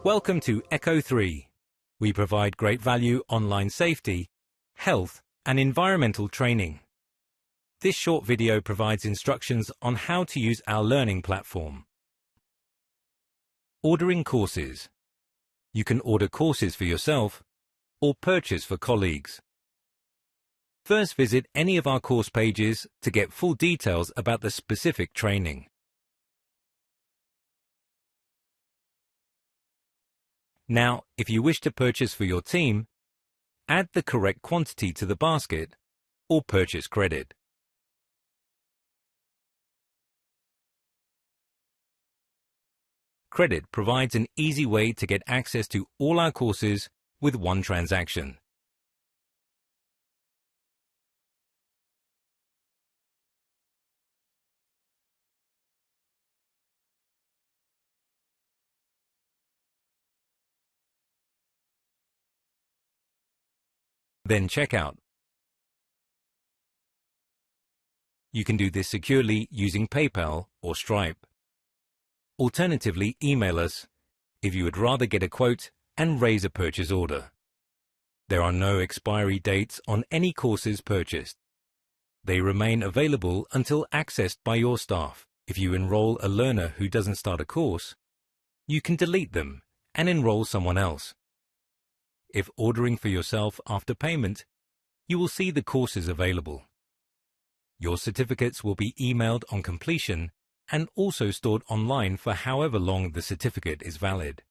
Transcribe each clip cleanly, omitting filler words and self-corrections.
Welcome to Echo3. We provide great value online safety, health, and environmental training. This short video provides instructions on how to use our learning platform. Ordering courses. You can order courses for yourself or purchase for colleagues. First, visit any of our course pages to get full details about the specific training. Now, if you wish to purchase for your team, add the correct quantity to the basket or purchase credit. Credit provides an easy way to get access to all our courses with one transaction. Then check out. You can do this securely using PayPal or Stripe. Alternatively, email us if you would rather get a quote and raise a purchase order. There are no expiry dates on any courses purchased. They remain available until accessed by your staff. If you enroll a learner who doesn't start a course, you can delete them and enroll someone else. If ordering for yourself after payment, you will see the courses available. Your certificates will be emailed on completion and also stored online for however long the certificate is valid.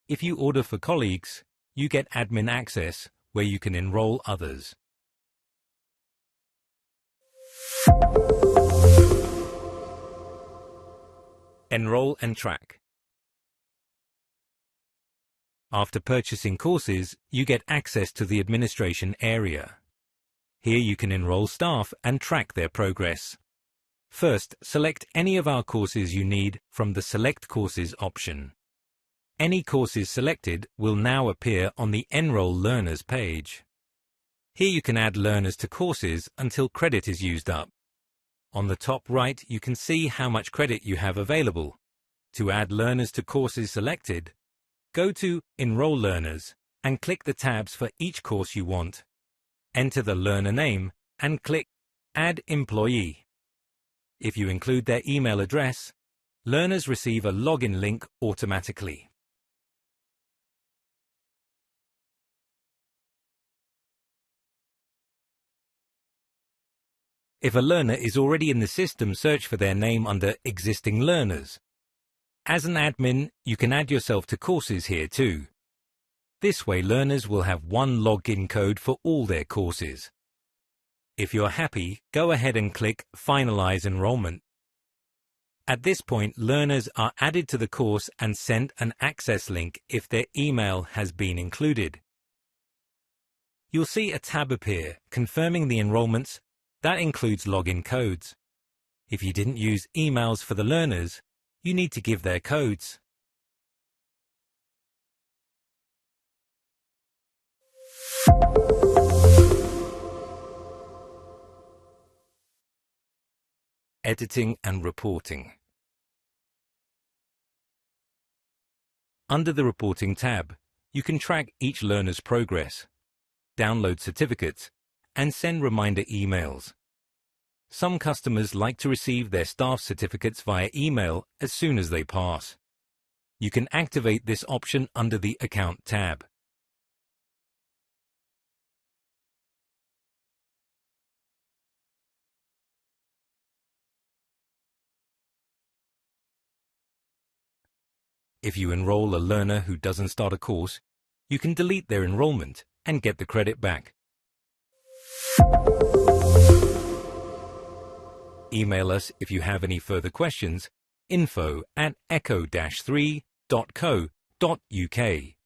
If you order for colleagues, you get admin access where you can enroll others. Enroll and track. After purchasing courses, you get access to the administration area. Here you can enroll staff and track their progress. First, select any of our courses you need from the Select Courses option. Any courses selected will now appear on the Enroll Learners page. Here you can add learners to courses until credit is used up. On the top right, you can see how much credit you have available. To add learners to courses selected, go to Enroll Learners and click the tabs for each course you want. Enter the learner name and click Add Employee. If you include their email address, learners receive a login link automatically. If a learner is already in the system, search for their name under Existing Learners. As an admin, you can add yourself to courses here too. This way, learners will have one login code for all their courses. If you're happy, go ahead and click Finalize Enrollment. At this point, learners are added to the course and sent an access link if their email has been included. You'll see a tab appear confirming the enrollments. That includes login codes. If you didn't use emails for the learners, you need to give their codes. Editing and reporting. Under the Reporting tab, you can track each learner's progress, download certificates, and send reminder emails. Some customers like to receive their staff certificates via email as soon as they pass. You can activate this option under the Account tab. If you enroll a learner who doesn't start a course, you can delete their enrollment and get the credit back. Email us if you have any further questions. info@echo-3.co.uk